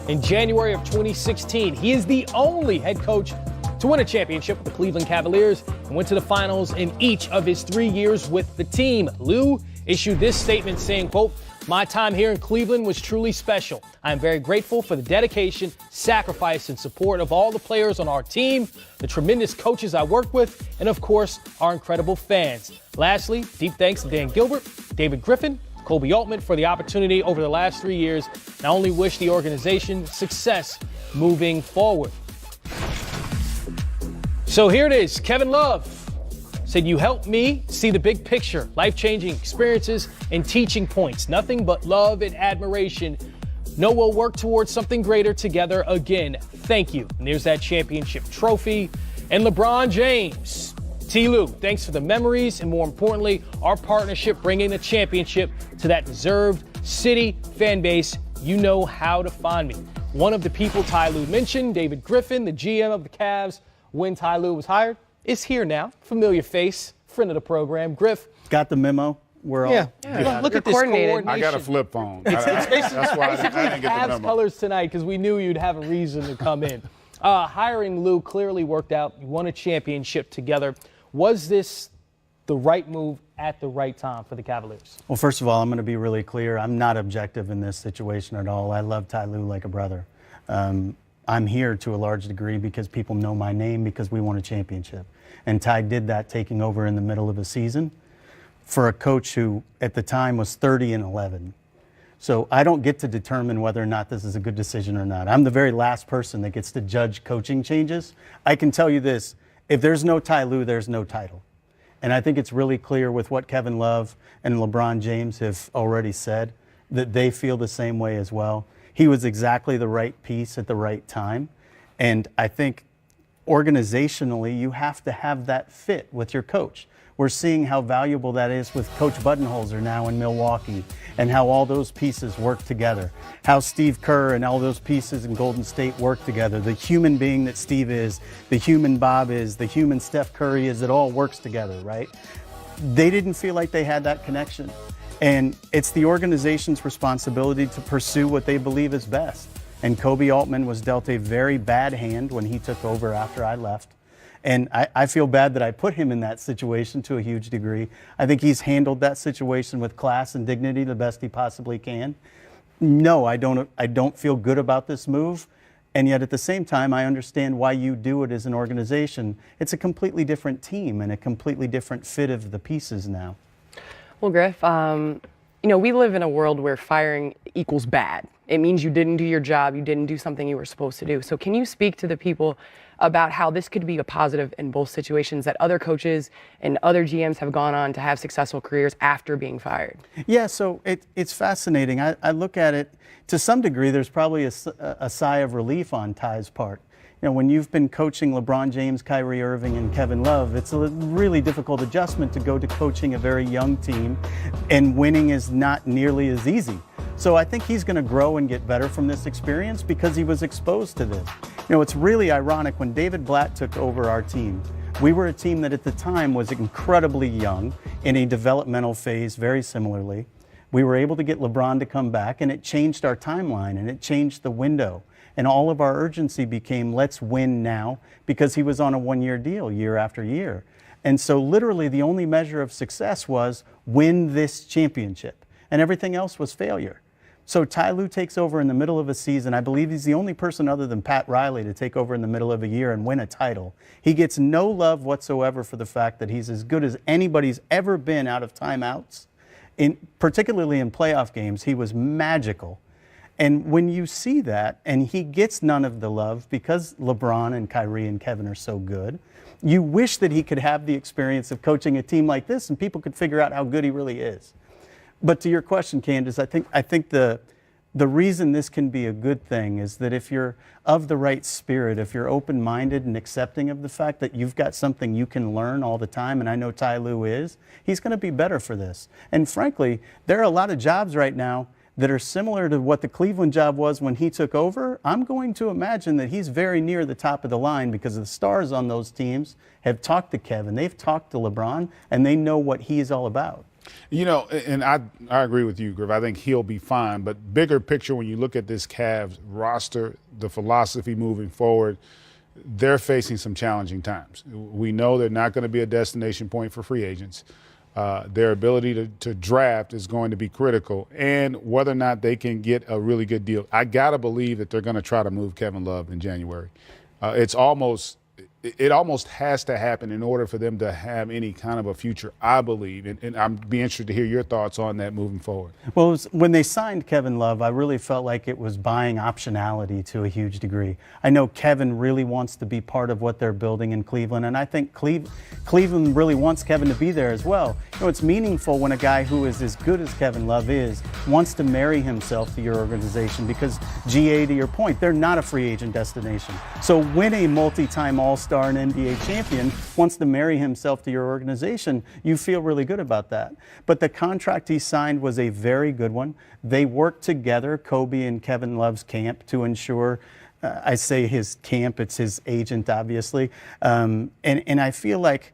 in January of 2016. He is the only head coach to win a championship with the Cleveland Cavaliers and went to the finals in each of his 3 years with the team. Lue issued this statement saying, quote, "My time here in Cleveland was truly special. I am very grateful for the dedication, sacrifice, and support of all the players on our team, the tremendous coaches I work with, and of course, our incredible fans. Lastly, deep thanks to Dan Gilbert, David Griffin, Kobe Altman for the opportunity over the last 3 years. And I only wish the organization success moving forward." So here it is. Kevin Love said, "You helped me see the big picture, life-changing experiences and teaching points. Nothing but love and admiration. Know we'll work towards something greater together again. Thank you." And there's that championship trophy. And LeBron James, T. Lue, thanks for the memories and, more importantly, our partnership bringing the championship to that deserved city fan base. You know how to find me. One of the people Ty Lue mentioned, David Griffin, the GM of the Cavs, when Ty Lue was hired, is here now. Familiar face, friend of the program. Griff. Got the memo? We're all Look at this coordination. I got a flip phone. It's That's why I didn't get the Cavs memo. colors tonight because we knew you'd have a reason to come in. Hiring Lue clearly worked out. You won a championship together. Was this the right move at the right time for the Cavaliers? Well, first of all, I'm going to be really clear. I'm not objective in this situation at all. I love Ty Lue like a brother. I'm here to a large degree because people know my name because we won a championship. And Ty did that taking over in the middle of a season for a coach who at the time was 30-11. So I don't get to determine whether or not this is a good decision or not. I'm the very last person that gets to judge coaching changes. I can tell you this, if there's no Ty Lue, there's no title. And I think it's really clear with what Kevin Love and LeBron James have already said that they feel the same way as well. He was exactly the right piece at the right time. And I think organizationally, you have to have that fit with your coach. We're seeing how valuable that is with Coach Budenholzer now in Milwaukee and how all those pieces work together. How Steve Kerr and all those pieces in Golden State work together. The human being that Steve is, the human Bob is, the human Steph Curry is, it all works together, right? They didn't feel like they had that connection. And it's the organization's responsibility to pursue what they believe is best. And Kobe Altman was dealt a very bad hand when he took over after I left. And I feel bad that I put him in that situation to a huge degree. I think he's handled that situation with class and dignity the best he possibly can. No, I don't feel good about this move. And yet at the same time, I understand why you do it as an organization. It's a completely different team and a completely different fit of the pieces now. Well, Griff, we live in a world where firing equals bad. It means you didn't do your job, you didn't do something you were supposed to do. So can you speak to the people about how this could be a positive in both situations, that other coaches and other GMs have gone on to have successful careers after being fired? Yeah, so it's fascinating. I look at it, to some degree, there's probably a sigh of relief on Ty's part. You know, when you've been coaching LeBron James, Kyrie Irving, and Kevin Love, it's a really difficult adjustment to go to coaching a very young team, and winning is not nearly as easy. So I think he's going to grow and get better from this experience because he was exposed to this. You know, it's really ironic when David Blatt took over our team. We were a team that at the time was incredibly young in a developmental phase, very similarly. We were able to get LeBron to come back, and it changed our timeline and it changed the window. And all of our urgency became, let's win now, because he was on a one-year deal year after year. And so literally the only measure of success was win this championship, and everything else was failure. So Ty Lue takes over in the middle of a season. I believe he's the only person other than Pat Riley to take over in the middle of a year and win a title. He gets no love whatsoever for the fact that he's as good as anybody's ever been out of timeouts. Particularly in playoff games, he was magical. And when you see that, and he gets none of the love because LeBron and Kyrie and Kevin are so good, you wish that he could have the experience of coaching a team like this and people could figure out how good he really is. But to your question, Candace, I think the reason this can be a good thing is that if you're of the right spirit, if you're open-minded and accepting of the fact that you've got something you can learn all the time, and I know Ty Lue is, he's going to be better for this. And frankly, there are a lot of jobs right now that are similar to what the Cleveland job was when he took over. I'm going to imagine that he's very near the top of the line because the stars on those teams have talked to Kevin, they've talked to LeBron, and they know what he is all about. You know, and I agree with you, Griff. I think he'll be fine. But bigger picture, when you look at this Cavs roster, the philosophy moving forward, they're facing some challenging times. We know they're not going to be a destination point for free agents. Their ability to draft is going to be critical, and whether or not they can get a really good deal. I got to believe that they're going to try to move Kevin Love in January. It almost has to happen in order for them to have any kind of a future, I believe. And I'd be interested to hear your thoughts on that moving forward. Well, when they signed Kevin Love, I really felt like it was buying optionality to a huge degree. I know Kevin really wants to be part of what they're building in Cleveland, and I think Cleveland really wants Kevin to be there as well. You know, it's meaningful when a guy who is as good as Kevin Love is wants to marry himself to your organization because, GA, to your point, they're not a free agent destination. So when a multi-time All-Star and NBA champion wants to marry himself to your organization, you feel really good about that. But the contract he signed was a very good one. They worked together, Kobe and Kevin Love's camp, to ensure, I say his camp, it's his agent, obviously. And I feel like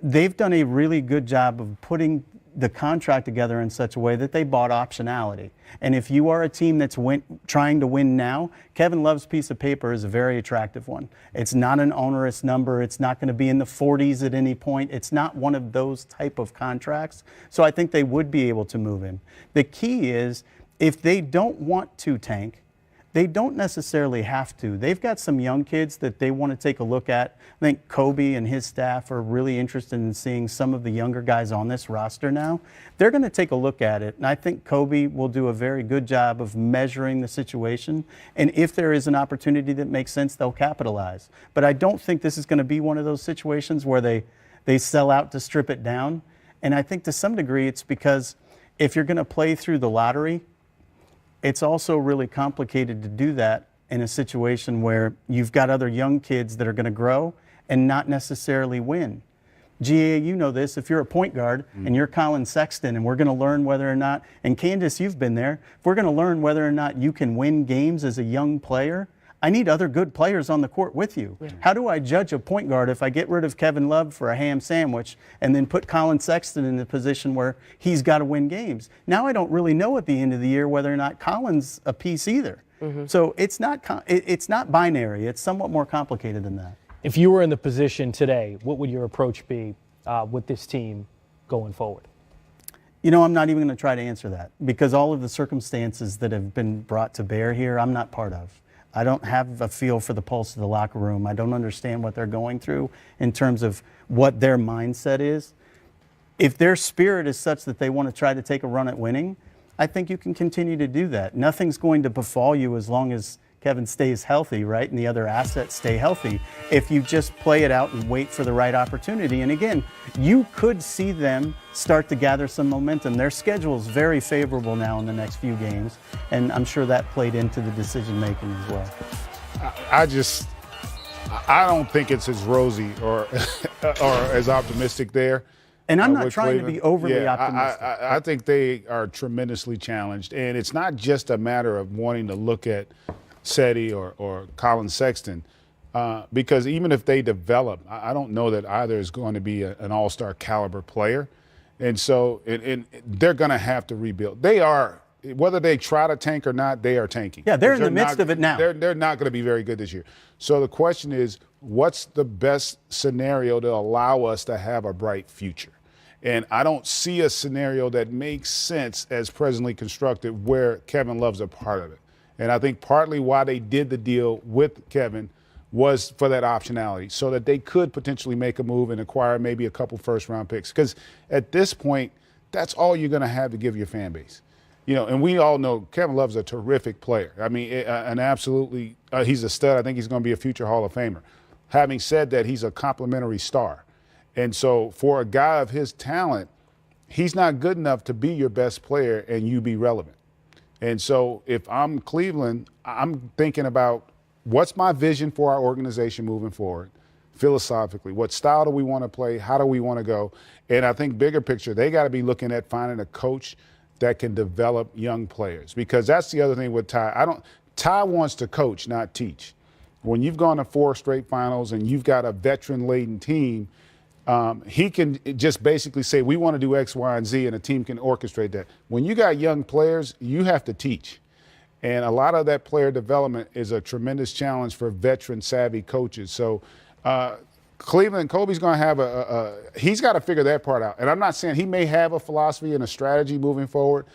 they've done a really good job of putting the contract together in such a way that they bought optionality. And if you are a team that's trying to win now, Kevin Love's piece of paper is a very attractive one. It's not an onerous number. It's not going to be in the 40s at any point. It's not one of those type of contracts. So I think they would be able to move him. The key is, if they don't want to tank, they don't necessarily have to. They've got some young kids that they want to take a look at. I think Kobe and his staff are really interested in seeing some of the younger guys on this roster now. They're going to take a look at it, and I think Kobe will do a very good job of measuring the situation. And if there is an opportunity that makes sense, they'll capitalize. But I don't think this is going to be one of those situations where they sell out to strip it down. And I think to some degree it's because if you're going to play through the lottery, it's also really complicated to do that in a situation where you've got other young kids that are going to grow and not necessarily win. GA, you know this, if you're a point guard and you're Colin Sexton, and we're going to learn whether or not, and Candace, you've been there, if we're going to learn whether or not you can win games as a young player, I need other good players on the court with you. Yeah. How do I judge a point guard if I get rid of Kevin Love for a ham sandwich and then put Colin Sexton in the position where he's got to win games? Now I don't really know at the end of the year whether or not Colin's a piece either. So it's not binary. It's somewhat more complicated than that. If you were in the position today, what would your approach be with this team going forward? You know, I'm not even going to try to answer that because all of the circumstances that have been brought to bear here, I'm not part of. I don't have a feel for the pulse of the locker room. I don't understand what they're going through in terms of what their mindset is. If their spirit is such that they want to try to take a run at winning, I think you can continue to do that. Nothing's going to befall you as long as Kevin stays healthy, right? And the other assets stay healthy. If you just play it out and wait for the right opportunity. And again, you could see them start to gather some momentum. Their schedule is very favorable now in the next few games. And I'm sure that played into the decision making as well. I don't think it's as rosy or as optimistic there. And I'm not trying to be overly optimistic. I think they are tremendously challenged. And it's not just a matter of wanting to look at Seti or Colin Sexton, because even if they develop, I don't know that either is going to be an all-star caliber player. And so they're going to have to rebuild. They are, whether they try to tank or not, they are tanking. Yeah, they're in the midst of it now. They're not going to be very good this year. So the question is, what's the best scenario to allow us to have a bright future? And I don't see a scenario that makes sense as presently constructed where Kevin Love's a part of it. And I think partly why they did the deal with Kevin was for that optionality, so that they could potentially make a move and acquire maybe a couple first-round picks. Because at this point, that's all you're going to have to give your fan base. You know, and we all know Kevin Love's a terrific player. I mean, he's a stud. I think he's going to be a future Hall of Famer. Having said that, he's a complimentary star. And so for a guy of his talent, he's not good enough to be your best player and you be relevant. And so if I'm Cleveland, I'm thinking about what's my vision for our organization moving forward, philosophically. What style do we want to play? How do we want to go? And I think bigger picture, they got to be looking at finding a coach that can develop young players, because that's the other thing with Ty. Ty wants to coach, not teach. When you've gone to 4 straight finals and you've got a veteran-laden team, he can just basically say, we want to do X, Y, and Z, and a team can orchestrate that. When you got young players, you have to teach. And a lot of that player development is a tremendous challenge for veteran savvy coaches. So Cleveland, Kobe's going to have he's got to figure that part out. And I'm not saying he may have a philosophy and a strategy moving forward,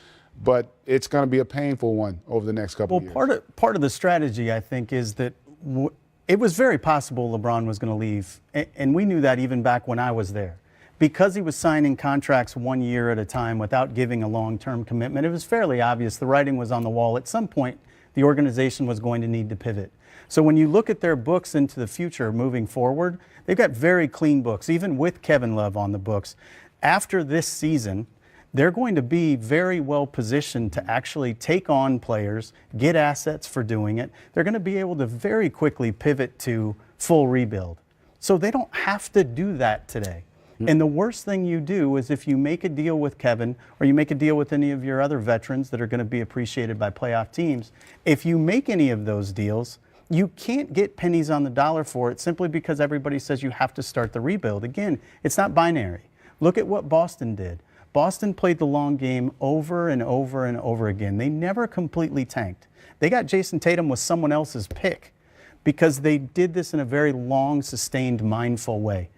but it's going to be a painful one over the next couple of years. Well, part of the strategy, I think, is that it was very possible LeBron was going to leave. And we knew that even back when I was there. Because he was signing contracts 1 year at a time without giving a long-term commitment, it was fairly obvious the writing was on the wall. At some point, the organization was going to need to pivot. So when you look at their books into the future moving forward, they've got very clean books, even with Kevin Love on the books. After this season, they're going to be very well positioned to actually take on players, get assets for doing it. They're going to be able to very quickly pivot to full rebuild. So they don't have to do that today. And the worst thing you do is if you make a deal with Kevin or you make a deal with any of your other veterans that are going to be appreciated by playoff teams, if you make any of those deals, you can't get pennies on the dollar for it simply because everybody says you have to start the rebuild. Again, it's not binary. Look at what Boston did. Boston played the long game over and over and over again. They never completely tanked. They got Jason Tatum with someone else's pick because they did this in a very long, sustained, mindful way.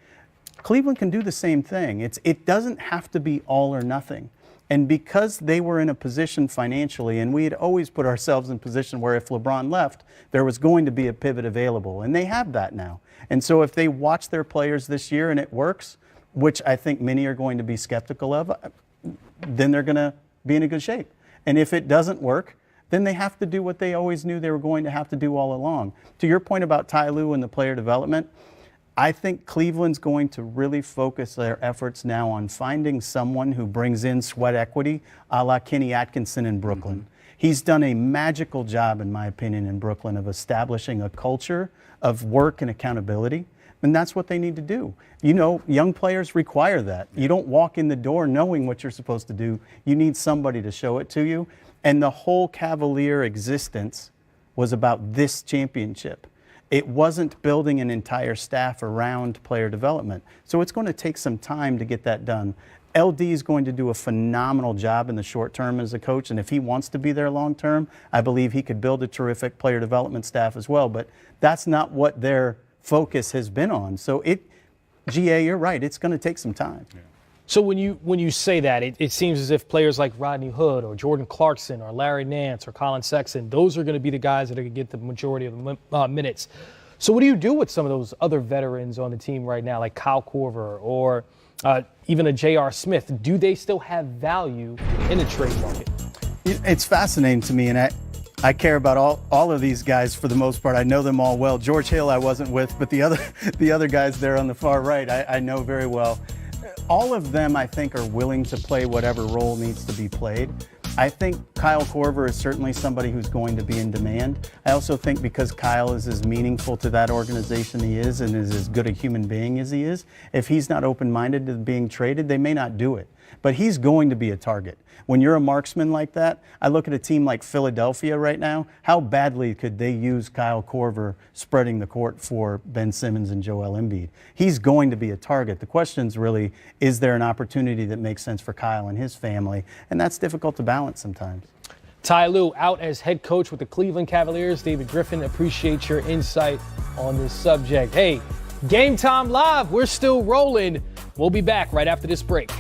Cleveland can do the same thing. It doesn't have to be all or nothing. And because they were in a position financially, and we had always put ourselves in a position where if LeBron left, there was going to be a pivot available. And they have that now. And so if they watch their players this year and it works, which I think many are going to be skeptical of, then they're going to be in a good shape. And if it doesn't work, then they have to do what they always knew they were going to have to do all along. To your point about Tyronn Lue and the player development, I think Cleveland's going to really focus their efforts now on finding someone who brings in sweat equity, a la Kenny Atkinson in Brooklyn. Mm-hmm. He's done a magical job, in my opinion, in Brooklyn of establishing a culture of work and accountability. And that's what they need to do. You know, young players require that. You don't walk in the door knowing what you're supposed to do. You need somebody to show it to you. And the whole Cavalier existence was about this championship. It wasn't building an entire staff around player development. So it's going to take some time to get that done. LD is going to do a phenomenal job in the short term as a coach, and if he wants to be there long term, I believe he could build a terrific player development staff as well. But that's not what their focus has been on. So GA, you're right, it's going to take some time. Yeah. So when you say that, it seems as if players like Rodney Hood or Jordan Clarkson or Larry Nance or Colin Sexton, those are going to be the guys that are going to get the majority of the minutes. So what do you do with some of those other veterans on the team right now, like Kyle Korver or even a J.R. Smith? Do they still have value in the trade market? It's fascinating to me, and I care about all of these guys for the most part. I know them all well. George Hill I wasn't with, but the other guys there on the far right I know very well. All of them, I think, are willing to play whatever role needs to be played. I think Kyle Korver is certainly somebody who's going to be in demand. I also think because Kyle is as meaningful to that organization he is and is as good a human being as he is, if he's not open-minded to being traded, they may not do it. But he's going to be a target. When you're a marksman like that, I look at a team like Philadelphia right now. How badly could they use Kyle Korver spreading the court for Ben Simmons and Joel Embiid? He's going to be a target. The question is really, is there an opportunity that makes sense for Kyle and his family? And that's difficult to balance sometimes. Tyronn Lue out as head coach with the Cleveland Cavaliers. David Griffin, appreciate your insight on this subject. Hey, Game Time Live, we're still rolling. We'll be back right after this break.